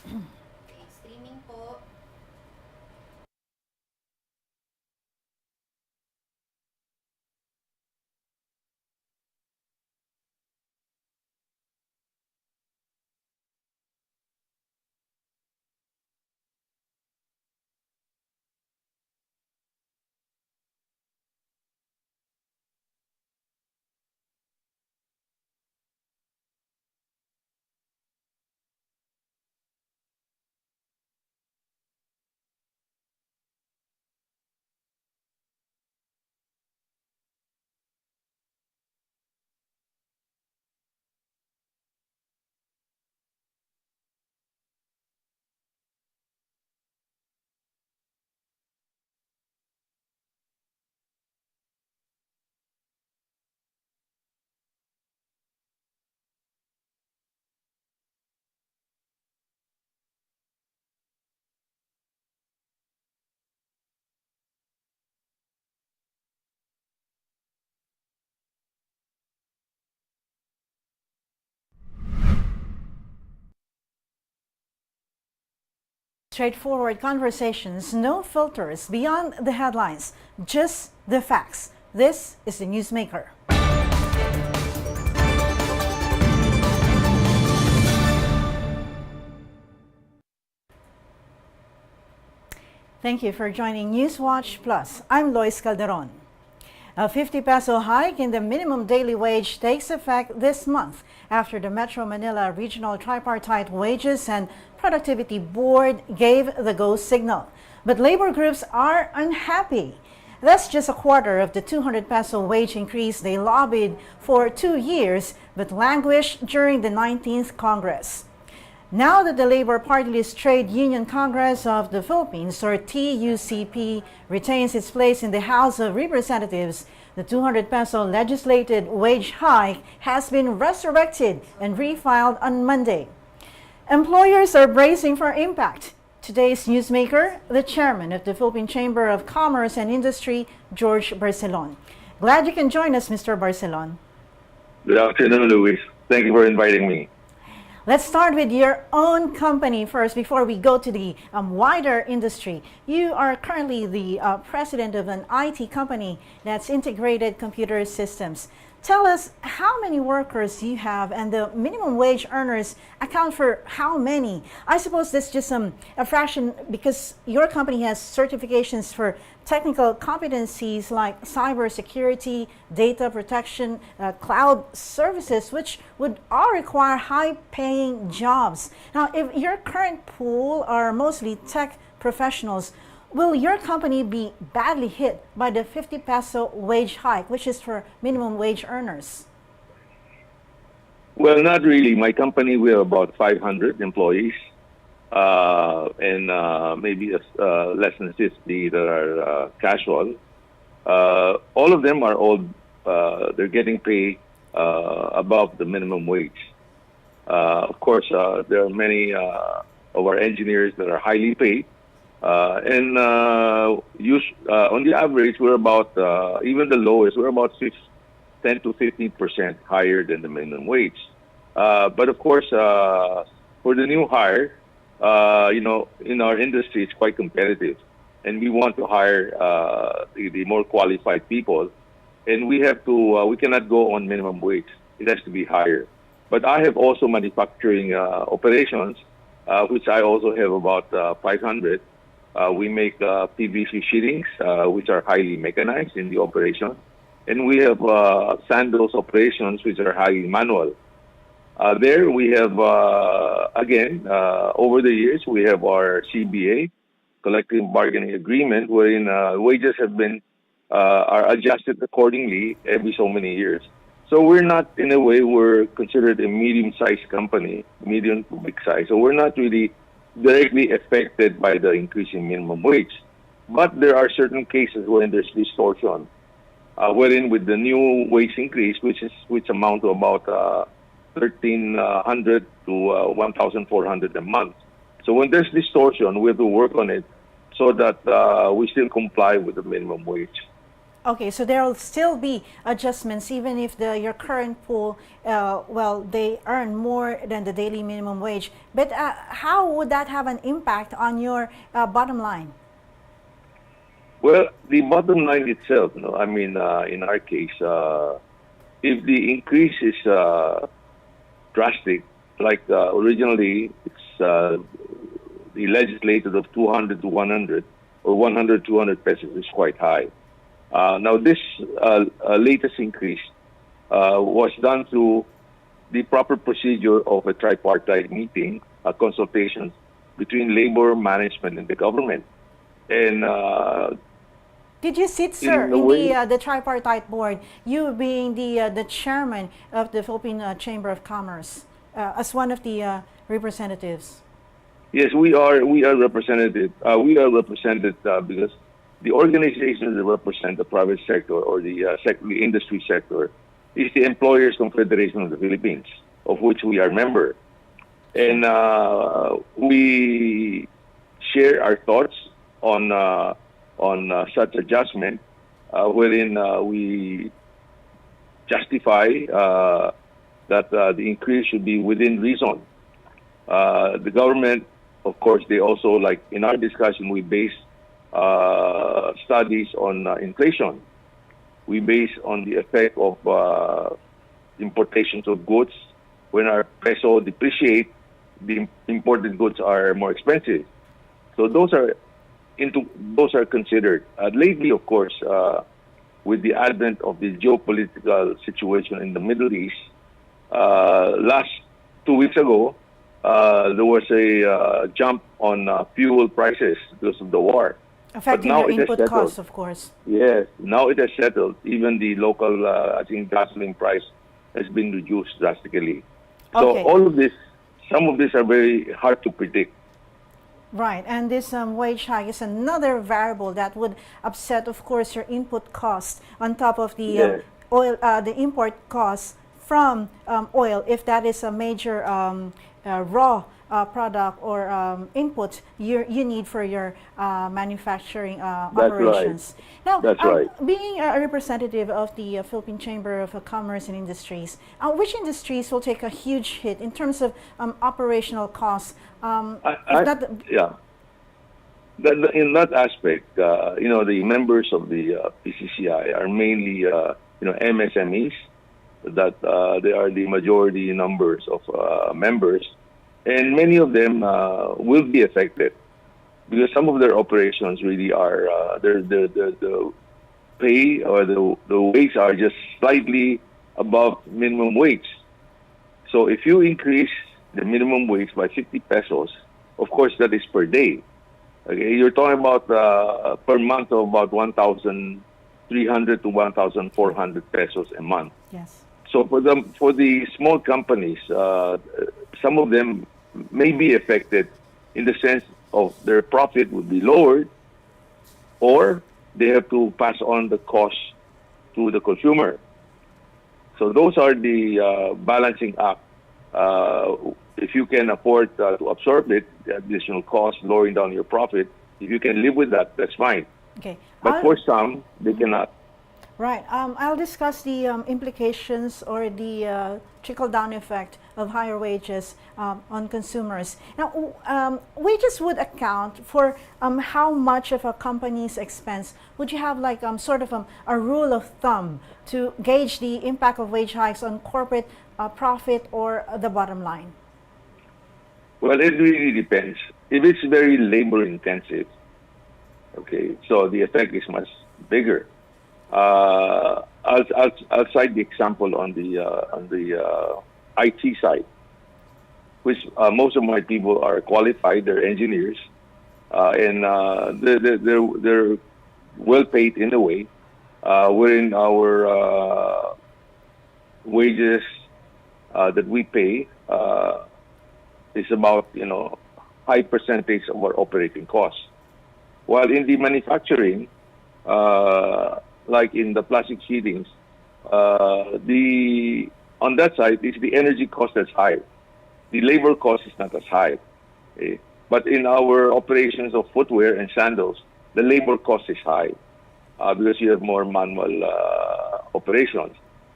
Okay, streaming po. Straightforward conversations, no filters, beyond the headlines, just the facts. This is the Newsmaker. Thank you for joining Newswatch Plus. I'm Lois Calderon. A 50 peso hike in the minimum daily wage takes effect this month after the Metro Manila Regional Tripartite Wages and Productivity Board gave the go signal. But labor groups are unhappy. That's just a quarter of the 200 peso wage increase they lobbied for 2 years but languished during the 19th Congress. Now that the Labor Party-list Trade Union Congress of the Philippines, or TUCP, retains its place in the House of Representatives, the 200 peso legislated wage hike has been resurrected and refiled on Monday. Employers are bracing for impact. Today's newsmaker, the chairman of the Philippine Chamber of Commerce and Industry, George Barcelon. Glad you can join us, Mr. Barcelon. Good afternoon, Luis. Thank you for inviting me. Let's start with your own company first before we go to the wider industry. You are currently the president of an IT company that's integrated computer systems. Tell us how many workers you have and the minimum wage earners account for how many. I suppose that's just a fraction because your company has certifications for technical competencies like cybersecurity, data protection, cloud services, which would all require high-paying jobs. Now, if your current pool are mostly tech professionals, will your company be badly hit by the 50 peso wage hike, which is for minimum wage earners? Well, not really. My company, we have about 500 employees, and maybe less than 50 that are casual. All of them are they're getting paid above the minimum wage. Of course, there are many of our engineers that are highly paid. On the average, we're about, even the lowest, we're about 10 to 15% higher than the minimum wage. But of course, for the new hire, in our industry, it's quite competitive. And we want to hire the more qualified people. And we cannot go on minimum wage. It has to be higher. But I have also manufacturing operations, which I also have about 500. We make PVC sheetings, which are highly mechanized in the operation. And we have sandals operations, which are highly manual. There we have, over the years, we have our CBA, collective bargaining agreement, wherein wages have been are adjusted accordingly every so many years. So we're not, in a way, we're considered a medium-sized company, medium to big size. So we're not really directly affected by the increase in minimum wage. But there are certain cases wherein there's distortion, wherein with the new wage increase, which amount to about 1,300 to 1,400 a month. So when there's distortion, we have to work on it so that we still comply with the minimum wage. Okay, so there will still be adjustments even if your current pool, they earn more than the daily minimum wage. But how would that have an impact on your bottom line? Well, the bottom line itself, I mean, in our case, if the increase is drastic, like originally it's the legislated of 200 to 100 or 100 200 pesos is quite high. Now this latest increase was done through the proper procedure of a tripartite meeting, a consultation between labor management and the government. And did you sit, sir, in the tripartite board? You being the chairman of the Philippine Chamber of Commerce, as one of the representatives. Yes, we are. We are represented. We are represented because the organizations that represent the private sector or the industry sector is the Employers Confederation of the Philippines, of which we are member, and we share our thoughts on such adjustment, wherein we justify that the increase should be within reason. The government, of course, they also, like in our discussion, we base studies on inflation. We base on the effect of importations of goods. When our peso depreciate, the imported goods are more expensive. So those are considered. Lately, of course, with the advent of the geopolitical situation in the Middle East, last 2 weeks ago, there was a jump on fuel prices because of the war. Affecting your input costs, of course. Yes, now it has settled. Even the local, I think, gasoline price has been reduced drastically. So all of this, some of these are very hard to predict. Right, and this wage hike is another variable that would upset, of course, your input costs on top of the oil, the import costs from oil, if that is a major raw product or input you need for your manufacturing operations. Right. Now, being a representative of the Philippine Chamber of Commerce and Industries, which industries will take a huge hit in terms of operational costs? In that aspect, the members of the PCCI are mainly, MSMEs. That they are the majority numbers of members, and many of them will be affected because some of their operations really are the pay or the wage are just slightly above minimum wage. So if you increase the minimum wage by 50 pesos, of course that is per day. Okay, you're talking about per month of about 1,300 to 1,400 pesos a month. Yes. So for the small companies, some of them may be affected in the sense of their profit would be lowered, or they have to pass on the cost to the consumer. So those are the balancing act. If you can afford to absorb it, the additional cost, lowering down your profit, if you can live with that, that's fine. Okay. But for some, they cannot. Right. I'll discuss the implications or the trickle-down effect of higher wages on consumers. Now, wages would account for how much of a company's expense. Would you have like sort of a rule of thumb to gauge the impact of wage hikes on corporate profit or the bottom line? Well, it really depends. If it's very labor-intensive, okay, so the effect is much bigger. I'll cite the example on the IT side, which most of my people are qualified. They're engineers, and they're well paid in a way. Wherein our wages that we pay is about high percentage of our operating costs. While in the manufacturing, like in the plastic sheetings, on that side, it's the energy cost that's high. The labor cost is not as high. Okay? But in our operations of footwear and sandals, the labor cost is high. because you have more manual operations.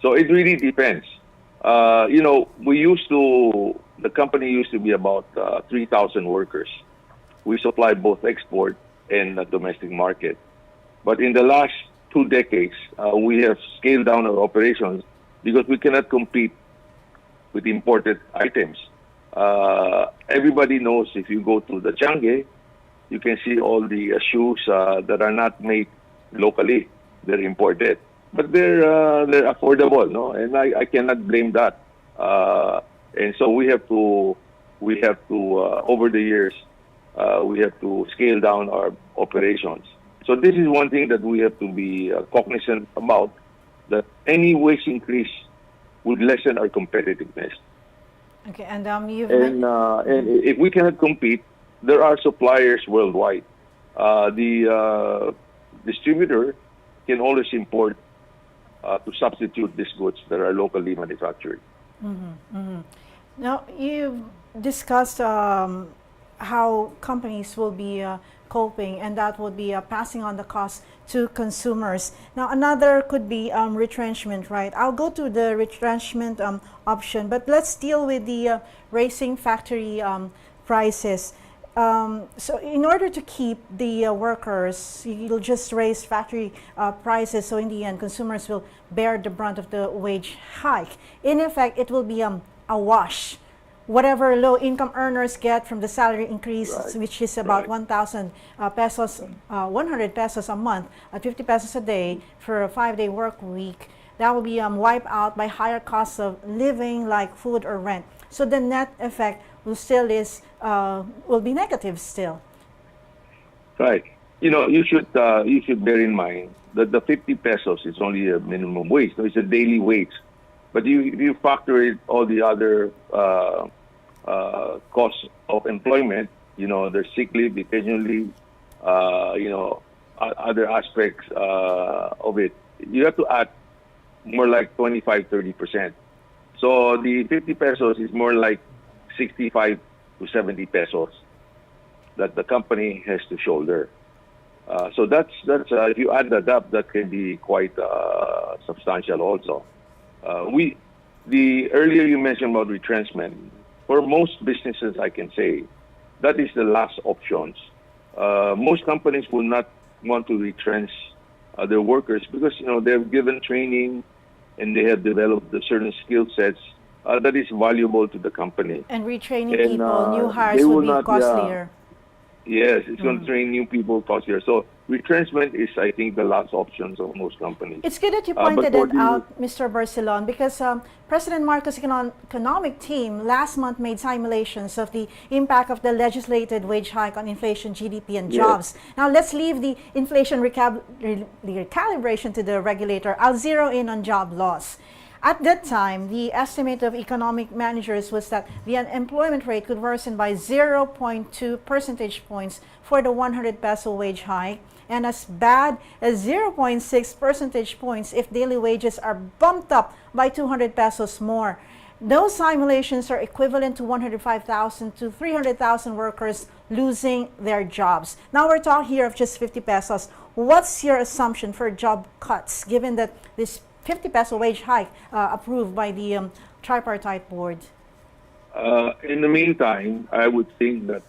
So it really depends. The company used to be about 3,000 workers. We supply both export and domestic market. But in the last 2 decades, we have scaled down our operations because we cannot compete with imported items. Everybody knows if you go to the Changi, you can see all the shoes that are not made locally. They're imported. But they're affordable, no? And I cannot blame that. And so we have to over the years, we have to scale down our operations. So this is one thing that we have to be cognizant about, that any wage increase would lessen our competitiveness. Okay, and And if we cannot compete, there are suppliers worldwide. The distributor can always import to substitute these goods that are locally manufactured. Now, you've discussed how companies will be coping, and that would be passing on the cost to consumers. Now, another could be retrenchment, right? I'll go to the retrenchment option, but let's deal with the raising factory prices. So in order to keep the workers, you'll just raise factory prices, so in the end, consumers will bear the brunt of the wage hike. In effect, it will be a wash. Whatever low-income earners get from the salary increase, Right. which is about Right. 1,000 pesos, 100 pesos a month, at 50 pesos a day for a 5-day work week, that will be wiped out by higher costs of living like food or rent. So the net effect will be negative still. Right. You should bear in mind that the 50 pesos is only a minimum wage. So it's a daily wage. But if you factor in all the other costs of employment, there's sick leave, vacation leave, other aspects of it, you have to add more like 25-30%. So the 50 pesos is more like 65 to 70 pesos that the company has to shoulder. So that's if you add that up, that can be quite substantial also. The earlier you mentioned about retrenchment, for most businesses, I can say that is the last options. Most companies will not want to retrench their workers because they're given training and they have developed certain skill sets that is valuable to the company. And retraining And, people, new they hires will will be not, costlier. Yes, it's going to train new people costlier. So retrenchment is, I think, the last options of most companies. It's good that you but pointed for it the- out, Mr. Barcelon, because President Marcos' economic team last month made simulations of the impact of the legislated wage hike on inflation, GDP, and Yes. jobs. Now, let's leave the inflation recalibration to the regulator. I'll zero in on job loss. At that time, the estimate of economic managers was that the unemployment rate could worsen by 0.2 percentage points for the 100 peso wage hike, and as bad as 0.6 percentage points if daily wages are bumped up by 200 pesos more. Those simulations are equivalent to 105,000 to 300,000 workers losing their jobs. Now we're talking here of just 50 pesos. What's your assumption for job cuts, given that this 50 peso wage hike approved by the Tripartite board? In the meantime, I would think that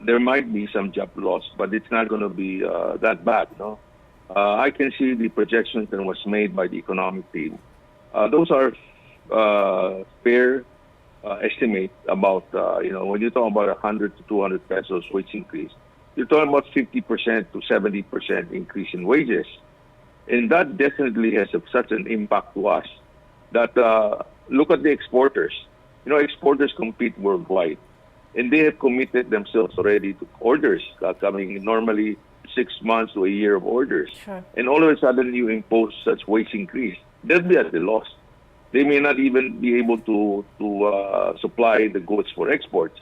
there might be some job loss, but it's not going to be that bad. No, I can see the projections that was made by the economic team. Those are fair estimate about when you talk about 100 to 200 pesos wage increase, you're talking about 50% to 70% increase in wages. And that definitely has such an impact to us that look at the exporters. Exporters compete worldwide, and they have committed themselves already to orders coming normally 6 months to a year of orders. Sure. And all of a sudden you impose such wage increase, they'll be at a loss. They may not even be able to supply the goods for exports.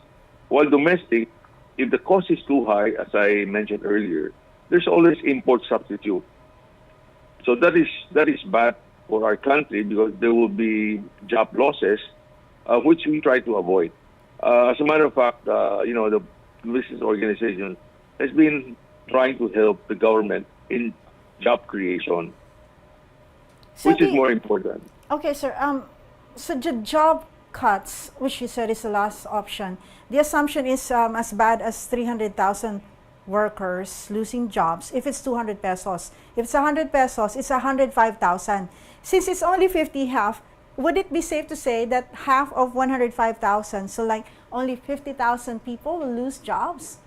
While domestic, if the cost is too high, as I mentioned earlier, there's always import substitute. So that is bad for our country because there will be job losses, which we try to avoid. As a matter of fact, the business organization has been trying to help the government in job creation, So which is more important. okay, sir. So the job cuts, which you said is the last option, the assumption is as bad as 300,000 workers losing jobs if it's 200 pesos. If it's 100 pesos, it's 105,000. Since it's only 50 half, would it be safe to say that half of 105,000, so like only 50,000 people will lose jobs?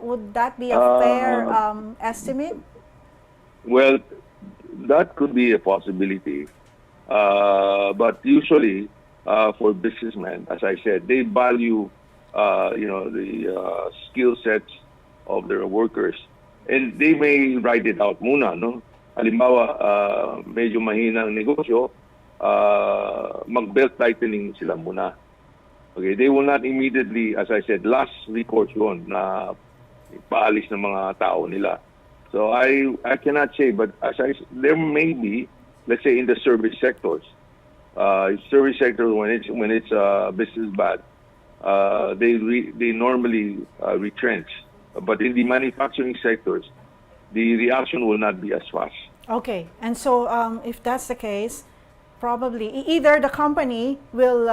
Would that be a fair estimate? Well, that could be a possibility. But usually, for businessmen, as I said, they value, the skill sets of their workers, and they may write it out muna, no? Halimbawa, medyo mahina ang negosyo, mag-belt tightening sila muna. Okay, they will not immediately, as I said, last recourse yun na paalis ng mga tao nila. So I cannot say, but there may be, let's say in the service sectors, service sector when it's business bad, they normally retrench. But in the manufacturing sectors, the reaction will not be as fast. Okay, and so if that's the case, probably either the company will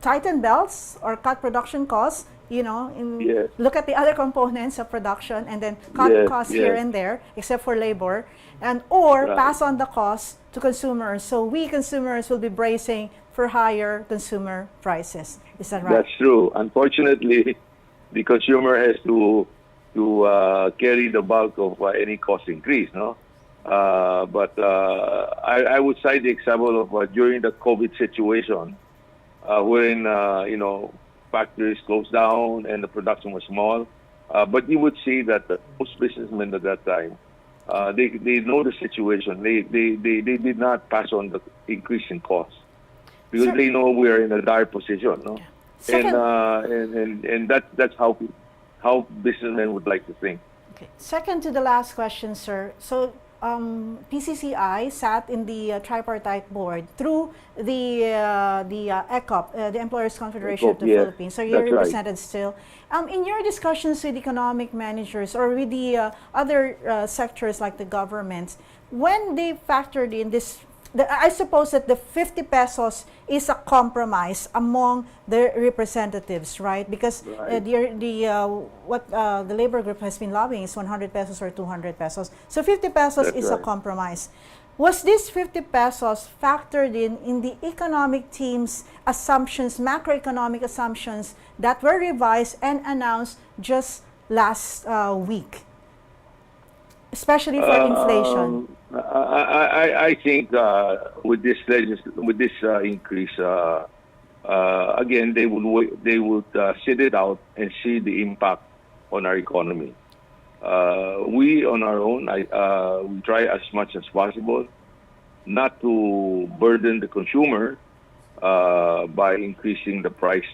tighten belts or cut production costs, Yes. look at the other components of production and then cut Yes, costs here yes. and there, except for labor, or Right. pass on the cost to consumers. So we consumers will be bracing for higher consumer prices. Is that right? That's true. Unfortunately, the consumer has to carry the bulk of any cost increase, no? But I would cite the example of during the COVID situation, wherein factories closed down and the production was small. But you would see that most businessmen at that time, they know the situation. They did not pass on the increase in cost because Sir- they know we are in a dire position, no? Second- And that's how businessmen would like to think. Okay. Second to the last question, sir. So PCCI sat in the tripartite board through the ECOP, the Employers Confederation of the ECOP, yes. Philippines. So you're That's right. represented still. In your discussions with economic managers or with the other sectors like the government, when they factored in this, I suppose that the 50 pesos is a compromise among the representatives, right? Because Right. the labor group has been lobbying is 100 pesos or 200 pesos. So 50 pesos That's is a right. compromise. Was this 50 pesos factored in the economic team's assumptions, macroeconomic assumptions that were revised and announced just last week, especially for inflation? I think with this increase, again they would sit it out and see the impact on our economy. We on our own, we try as much as possible not to burden the consumer by increasing the price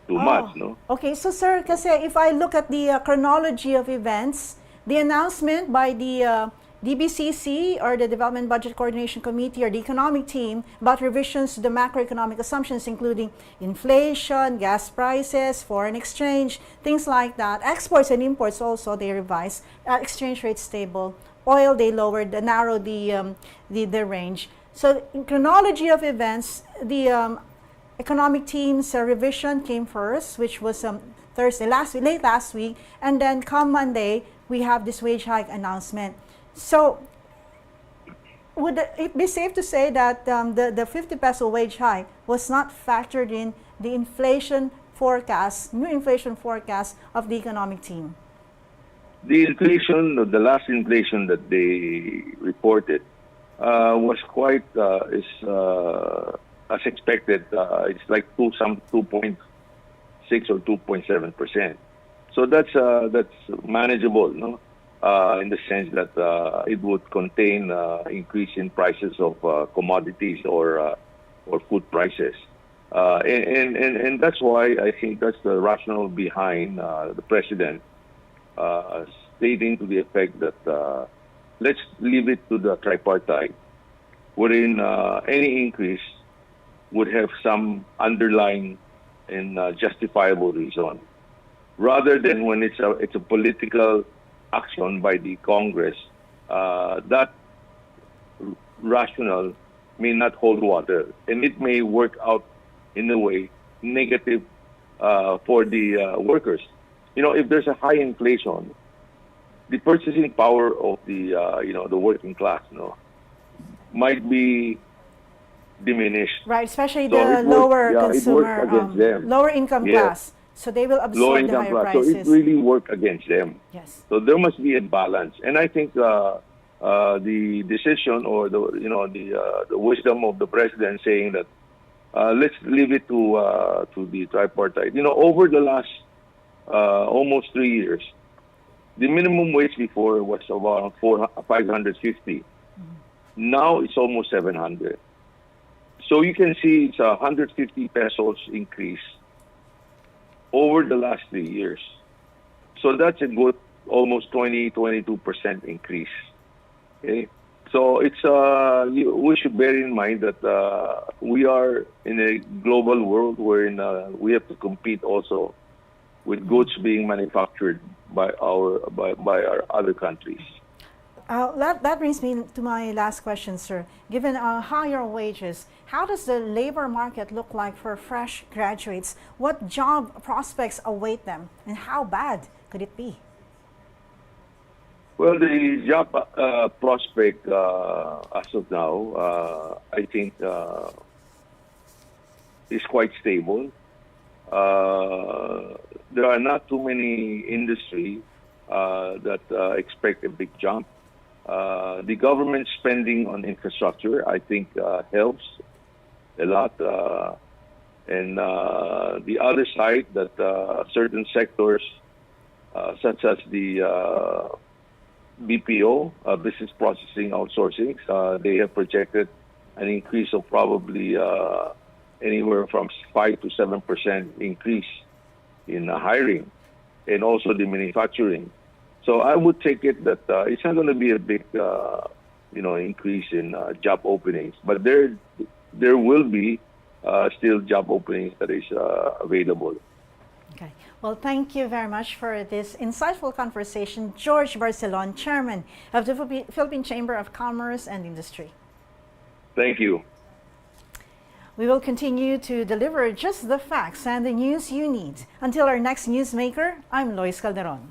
too much. No. Okay, so sir, kasi if I look at the chronology of events, the announcement by the DBCC or the Development Budget Coordination Committee or the economic team about revisions to the macroeconomic assumptions including inflation, gas prices, foreign exchange, things like that. Exports and imports also they revised. Exchange rate stable. Oil they lowered, narrowed the range. So in chronology of events, the economic team's revision came first, which was Thursday, late last week, and then come Monday we have this wage hike announcement. So, would it be safe to say that the 50 peso wage hike was not factored in the inflation forecast, new inflation forecast of the economic team? The inflation, the last inflation that they reported, was quite as expected. It's like 2.6 or 2.7%. So that's manageable, no? In the sense that it would contain increase in prices of commodities or food prices, and that's why I think that's the rationale behind the president stating to the effect that let's leave it to the tripartite, wherein any increase would have some underlying and justifiable reason, rather than when it's a political action by the Congress, that rationale may not hold water, and it may work out in a way negative for the workers. If there's a high inflation, the purchasing power of the the working class, might be diminished. Right, especially So the it lower works, it works consumer, against them. lower income Yes. class. So they will Low absorb the income higher class. So prices. it really worked against them. Yes. So there must be a balance, and I think the decision or the wisdom of the president saying that let's leave it to the tripartite. Over the last almost 3 years, the minimum wage before was about 550. Now it's almost 700. So you can see it's 150 pesos increase over the last 3 years. So that's a good almost 22% increase. Okay, so it's we should bear in mind that we are in a global world wherein we have to compete also with goods being manufactured by our other countries. That brings me to my last question, sir. Given higher wages, how does the labor market look like for fresh graduates? What job prospects await them, and how bad could it be? Well, the job prospect as of now, I think, is quite stable. There are not too many industry that expect a big jump. The government spending on infrastructure, I think, helps a lot. And the other side, that certain sectors, such as the BPO, business processing outsourcing, they have projected an increase of probably anywhere from 5 to 7% increase in hiring, and also the manufacturing. So I would take it that it's not going to be a big, increase in job openings, but there will be still job openings that is available. Okay. Well, thank you very much for this insightful conversation, George Barcelon, Chairman of the Philippine Chamber of Commerce and Industry. Thank you. We will continue to deliver just the facts and the news you need. Until our next Newsmaker, I'm Lois Calderon.